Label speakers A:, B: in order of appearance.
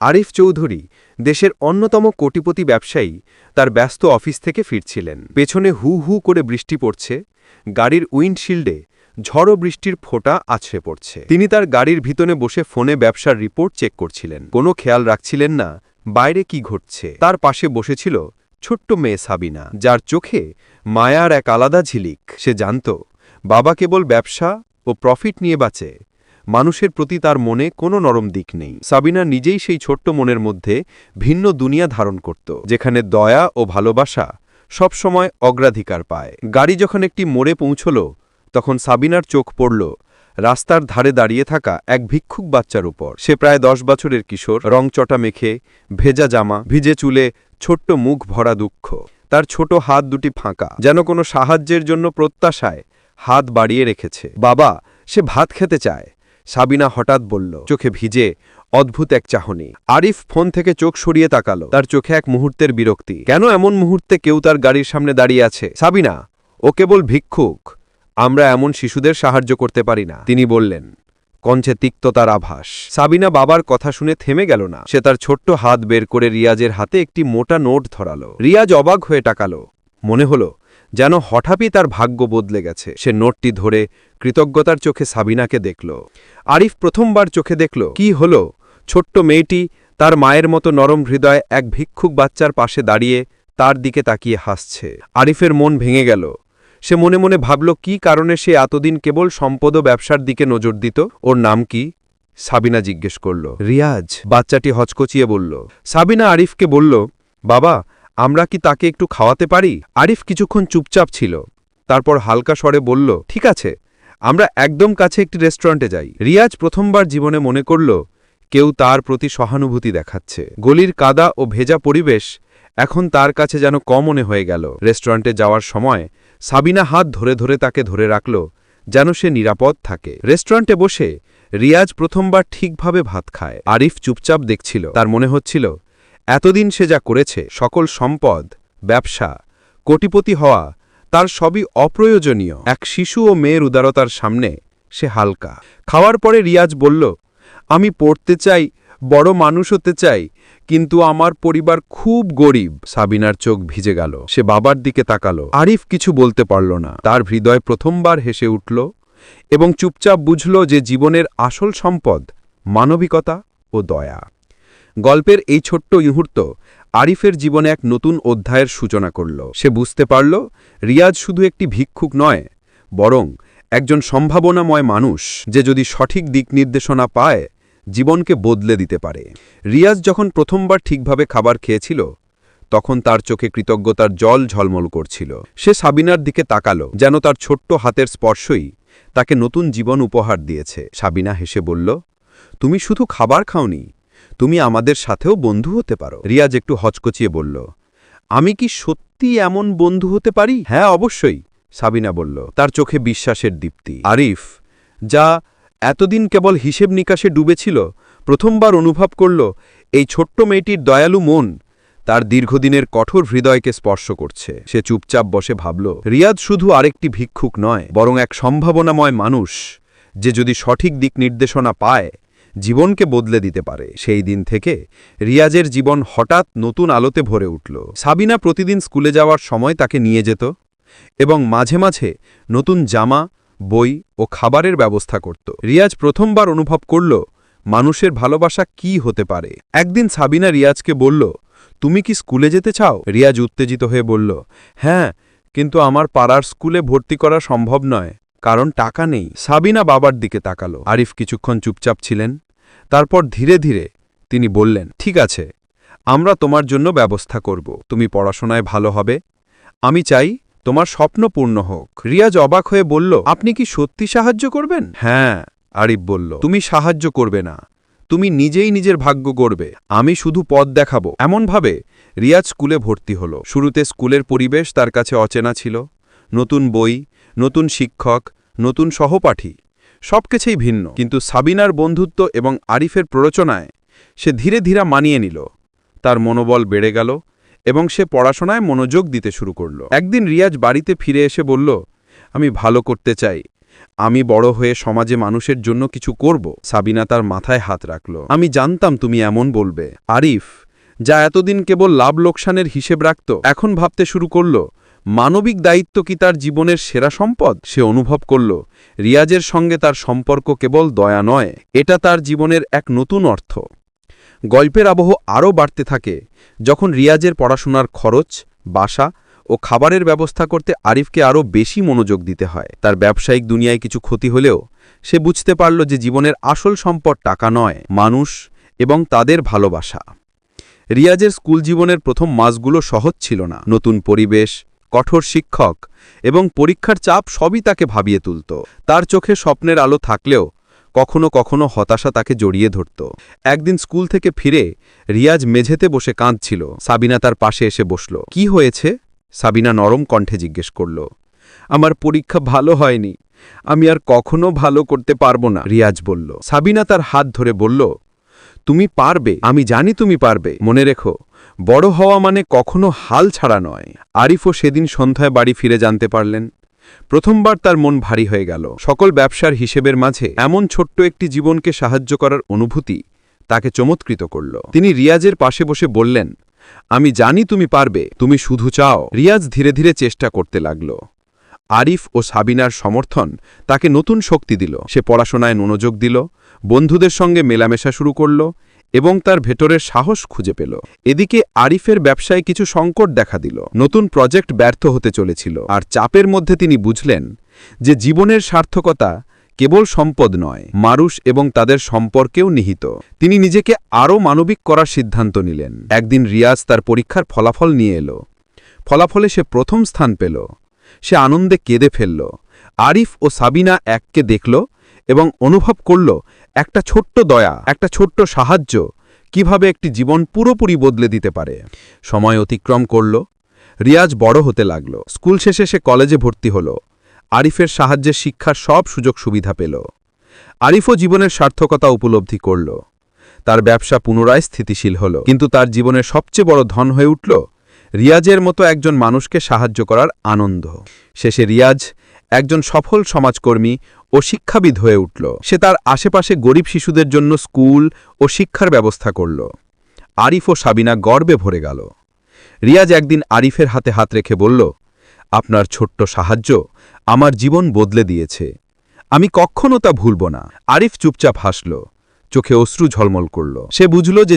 A: আরিফ চৌধুরী দেশের অন্যতম কোটিপতি ব্যবসায়ী তার ব্যস্ত অফিস থেকে ফিরছিলেন। পেছনে হু হু করে বৃষ্টি পড়ছে, গাড়ির উইন্ডশিল্ডে ঝড়ো বৃষ্টির ফোঁটা আছড়ে পড়ছে। তিনি তার গাড়ির ভিতরে বসে ফোনে ব্যবসার রিপোর্ট চেক করছিলেন, কোনো খেয়াল রাখছিলেন না বাইরে কি ঘটছে। তার পাশে বসেছিল ছোট্ট মেয়ে সাবিনা, যার চোখে মায়ার এক আলাদা ঝিলিক। সে জানত বাবা কেবল ব্যবসা ও প্রফিট নিয়ে বাঁচে, মানুষের প্রতি তার মনে কোনো নরম দিক নেই। সাবিনা নিজেই সেই ছোট্ট মনের মধ্যে ভিন্ন দুনিয়া ধারণ করত, যেখানে দয়া ও ভালোবাসা সবসময় অগ্রাধিকার পায়। গাড়ি যখন একটি মোড়ে পৌঁছল, তখন সাবিনার চোখ পড়ল রাস্তার ধারে দাঁড়িয়ে থাকা এক ভিক্ষুক বাচ্চার উপর। সে প্রায় 10 বছরের কিশোর, রংচটা মেখে, ভেজা জামা, ভিজে চুলে, ছোট্ট মুখ ভরা দুঃখ। তার ছোট হাত দুটি ফাঁকা, যেন কোনো সাহায্যের জন্য প্রত্যাশায় হাত বাড়িয়ে রেখেছে। বাবা, সে ভাত খেতে চায়, সাবিনা হঠাৎ বলল, চোখে ভিজে অদ্ভুত এক চাহনি। আরিফ ফোন থেকে চোখ সরিয়ে তাকালো, তার চোখে এক মুহূর্তের বিরক্তি। কেন এমন মুহূর্তে কেউ তার গাড়ির সামনে দাঁড়িয়ে আছে? সাবিনা, ও কেবল ভিক্ষুক, আমরা এমন শিশুদের সাহায্য করতে পারি না, তিনি বললেন, কণ্ঠে তিক্ততার আভাস। সাবিনা বাবার কথা শুনে থেমে গেল না। সে তার ছোট্ট হাত বের করে রিয়াজের হাতে একটি মোটা নোট ধরালো। রিয়াজ অবাক হয়ে তাকালো, মনে হলো যেন হঠাৎই তার ভাগ্য বদলে গেছে। সে নোটটি ধরে কৃতজ্ঞতার চোখে সাবিনাকে দেখল। আরিফ প্রথমবার চোখে দেখল কি হলো, ছোট্ট মেয়েটি তার মায়ের মতো নরম হৃদয় এক ভিক্ষুক বাচ্চার পাশে দাঁড়িয়ে তার দিকে তাকিয়ে হাসছে। আরিফের মন ভেঙে গেল। সে মনে মনে ভাবল কি কারণে সে এতদিন কেবল সম্পদ ও ব্যবসার দিকে নজর দিত। ওর নাম কি? সাবিনা জিজ্ঞেস করল। রিয়াজ, বাচ্চাটি হচকচিয়ে বলল। সাবিনা আরিফকে বলল, বাবা, আমরা কি তাকে একটু খাওয়াতে পারি? আরিফ কিছুক্ষণ চুপচাপ ছিল, তারপর হালকা স্বরে বলল, ঠিক আছে, আমরা একদম কাছে একটি রেস্টুরেন্টে যাই। রিয়াজ প্রথমবার জীবনে মনে করল কেউ তার প্রতি সহানুভূতি দেখাচ্ছে। গলির কাদা ও ভেজা পরিবেশ এখন তার কাছে যেন কমনে হয়ে গেল। রেস্টুরেন্টে যাওয়ার সময় সাবিনা হাত ধরে ধরে তাকে ধরে রাখল, যেন সে নিরাপদ থাকে। রেস্টুরেন্টে বসে রিয়াজ প্রথমবার ঠিকভাবে ভাত খায়। আরিফ চুপচাপ দেখছিল। তার মনে হচ্ছিল এতদিন সে যা করেছে, সকল সম্পদ, ব্যবসা, কোটিপতি হওয়া, তার সবই অপ্রয়োজনীয়। এক শিশু ও মেয়ের উদারতার সামনে সে হালকা। খাওয়ার পরে রিয়াজ বলল, আমি পড়তে চাই, বড় মানুষ হতে চাই, কিন্তু আমার পরিবার খুব গরিব। সাবিনার চোখ ভিজে গেল। সে বাবার দিকে তাকালো। আরিফ কিছু বলতে পারল না। তার হৃদয় প্রথমবার হেসে উঠল এবং চুপচাপ বুঝল যে জীবনের আসল সম্পদ মানবিকতা ও দয়া। গল্পের এই ছোট্ট মুহূর্ত আরিফের জীবনে এক নতুন অধ্যায়ের সূচনা করল। সে বুঝতে পারল রিয়াজ শুধু একটি ভিক্ষুক নয়, বরং একজন সম্ভাবনাময় মানুষ, যে যদি সঠিক দিক নির্দেশনা পায় জীবনকে বদলে দিতে পারে। রিয়াজ যখন প্রথমবার ঠিকভাবে খাবার খেয়েছিল, তখন তার চোখে কৃতজ্ঞতার জল ঝলমল করছিল। সে সাবিনার দিকে তাকালো, যেন তার ছোট্ট হাতের স্পর্শই তাকে নতুন জীবন উপহার দিয়েছে। সাবিনা হেসে বলল, তুমি শুধু খাবার খাওনি, তুমি আমাদের সাথেও বন্ধু হতে পারো। রিয়াজ একটু হচকচিয়ে বলল, আমি কি সত্যি এমন বন্ধু হতে পারি? হ্যাঁ, অবশ্যই, সাবিনা বলল, তার চোখে বিশ্বাসের দীপ্তি। আরিফ, যা এতদিন কেবল হিসেব নিকাশে ডুবেছিল, প্রথমবার অনুভব করল এই ছোট্ট মেয়েটির দয়ালু মন তার দীর্ঘদিনের কঠোর হৃদয়কে স্পর্শ করছে। সে চুপচাপ বসে ভাবল, রিয়াজ শুধু আরেকটি ভিক্ষুক নয়, বরং এক সম্ভাবনাময় মানুষ, যে যদি সঠিক দিক নির্দেশনা পায় জীবনকে বদলে দিতে পারে। সেই দিন থেকে রিয়াজের জীবন হঠাৎ নতুন আলোতে ভরে উঠল। সাবিনা প্রতিদিন স্কুলে যাওয়ার সময় তাকে নিয়ে যেত এবং মাঝে মাঝে নতুন জামা, বই ও খাবারের ব্যবস্থা করত। রিয়াজ প্রথমবার অনুভব করল মানুষের ভালোবাসা কি হতে পারে। একদিন সাবিনা রিয়াজকে বলল, তুমি কি স্কুলে যেতে চাও? রিয়াজ উত্তেজিত হয়ে বলল, হ্যাঁ, কিন্তু আমার পাড়ার স্কুলে ভর্তি করা সম্ভব নয়, কারণ টাকা নেই। সাবিনা বাবার দিকে তাকালো। আরিফ কিছুক্ষণ চুপচাপ ছিলেন, তারপর ধীরে ধীরে তিনি বললেন, ঠিক আছে, আমরা তোমার জন্য ব্যবস্থা করব, তুমি পড়াশোনায় ভালো হবে, আমি চাই তোমার স্বপ্ন পূর্ণ হোক। রিয়াজ অবাক হয়ে বলল, আপনি কি সত্যি সাহায্য করবেন? হ্যাঁ, আরিফ বলল, তুমি সাহায্য করবে না, তুমি নিজেই নিজের ভাগ্য গড়বে, আমি শুধু পথ দেখাবো। এমনভাবে রিয়াজ স্কুলে ভর্তি হল। শুরুতে স্কুলের পরিবেশ তার কাছে অচেনা ছিল। নতুন বই, নতুন শিক্ষক, নতুন সহপাঠী, সবকিছুই ভিন্ন। কিন্তু সাবিনার বন্ধুত্ব এবং আরিফের প্ররোচনায় সে ধীরে ধীরে মানিয়ে নিল। তার মনোবল বেড়ে গেল এবং সে পড়াশোনায় মনোযোগ দিতে শুরু করল। একদিন রিয়াজ বাড়িতে ফিরে এসে বলল, আমি ভালো করতে চাই, আমি বড় হয়ে সমাজে মানুষের জন্য কিছু করব। সাবিনা তার মাথায় হাত রাখল। আমি জানতাম তুমি এমন বলবে। আরিফ, যা এতদিন কেবল লাভ লোকসানের হিসেব রাখত, এখন ভাবতে শুরু করল মানবিক দায়িত্ব কি তার জীবনের সেরা সম্পদ। সে অনুভব করল রিয়াজের সঙ্গে তার সম্পর্ক কেবল দয়া নয়, এটা তার জীবনের এক নতুন অর্থ। গল্পের আবহ আরও বাড়তে থাকে যখন রিয়াজের পড়াশোনার খরচ, বাসা ও খাবারের ব্যবস্থা করতে আরিফকে আরও বেশি মনোযোগ দিতে হয়। তার ব্যবসায়িক দুনিয়ায় কিছু ক্ষতি হলেও সে বুঝতে পারল যে জীবনের আসল সম্পদ টাকা নয়, মানুষ এবং তাদের ভালোবাসা। রিয়াজের স্কুল জীবনের প্রথম মাসগুলো সহজ ছিল না। নতুন পরিবেশ, কঠোর শিক্ষক এবং পরীক্ষার চাপ সবই তাকে ভাবিয়ে তুলত। তার চোখে স্বপ্নের আলো থাকলেও কখনো কখনো হতাশা তাকে জড়িয়ে ধরত। একদিন স্কুল থেকে ফিরে রিয়াজ মেঝেতে বসে কাঁদছিল। সাবিনা তার পাশে এসে বসল। কি হয়েছে? সাবিনা নরম কণ্ঠে জিজ্ঞেস করল। আমার পরীক্ষা ভালো হয়নি, আমি আর কখনো ভালো করতে পারবো না, রিয়াজ বলল। সাবিনা তার হাত ধরে বলল, তুমি পারবে, আমি জানি তুমি পারবে। মনে রেখো, বড় হওয়া মানে কখনো হাল ছাড়া নয়। আরিফও সেদিন সন্ধ্যায় বাড়ি ফিরে জানতে পারলেন। প্রথমবার তার মন ভারী হয়ে গেল। সকল ব্যবসার হিসেবের মাঝে এমন ছোট্ট একটি জীবনকে সাহায্য করার অনুভূতি তাকে চমৎকৃত করল। তিনি রিয়াজের পাশে বসে বললেন, আমি জানি তুমি পারবে, তুমি শুধু চাও। রিয়াজ ধীরে ধীরে চেষ্টা করতে লাগল। আরিফ ও সাবিনার সমর্থন তাকে নতুন শক্তি দিল। সে পড়াশোনায় মনোযোগ দিল, বন্ধুদের সঙ্গে মেলামেশা শুরু করল এবং তার ভেতরের সাহস খুঁজে পেল। এদিকে আরিফের ব্যবসায় কিছু সংকট দেখা দিল। নতুন প্রজেক্ট ব্যর্থ হতে চলেছিল, আর চাপের মধ্যে তিনি বুঝলেন যে জীবনের সার্থকতা কেবল সম্পদ নয়, মানুষ এবং তাদের সম্পর্কেও নিহিত। তিনি নিজেকে আরও মানবিক করার সিদ্ধান্ত নিলেন। একদিন রিয়াজ তার পরীক্ষার ফলাফল নিয়ে এলো। ফলাফলে সে প্রথম স্থান পেল। সে আনন্দে কেঁদে ফেলল। আরিফ ও সাবিনা এককে দেখল এবং অনুভব করল একটা ছোট্ট দয়া, একটা ছোট্ট সাহায্য কিভাবে একটি জীবন পুরোপুরি বদলে দিতে পারে। সময় অতিক্রম করল। রিয়াজ বড় হতে লাগল। স্কুল শেষে সে কলেজে ভর্তি হল। আরিফের সাহায্যে শিক্ষার সব সুযোগ সুবিধা পেল। আরিফও জীবনের সার্থকতা উপলব্ধি করল। তার ব্যবসা পুনরায় স্থিতিশীল হল। কিন্তু তার জীবনের সবচেয়ে বড় ধন হয়ে উঠল রিয়াজের মতো একজন মানুষকে সাহায্য করার আনন্দ। শেষে রিয়াজ একজন সফল সমাজকর্মী ও শিক্ষাবিদ হয়ে উঠল। সে তার আশেপাশে গরিব শিশুদের জন্য স্কুল ও শিক্ষার ব্যবস্থা করল। আরিফ ও সাবিনা গর্বে ভরে গেল। রিয়াজ একদিন আরিফের হাতে হাত রেখে বলল, আপনার ছোট্ট সাহায্য আমার জীবন বদলে দিয়েছে, আমি কখনো তা ভুলব না। আরিফ চুপচাপ হাসল, চোখে অশ্রু ঝলমল করল। সে বুঝল যে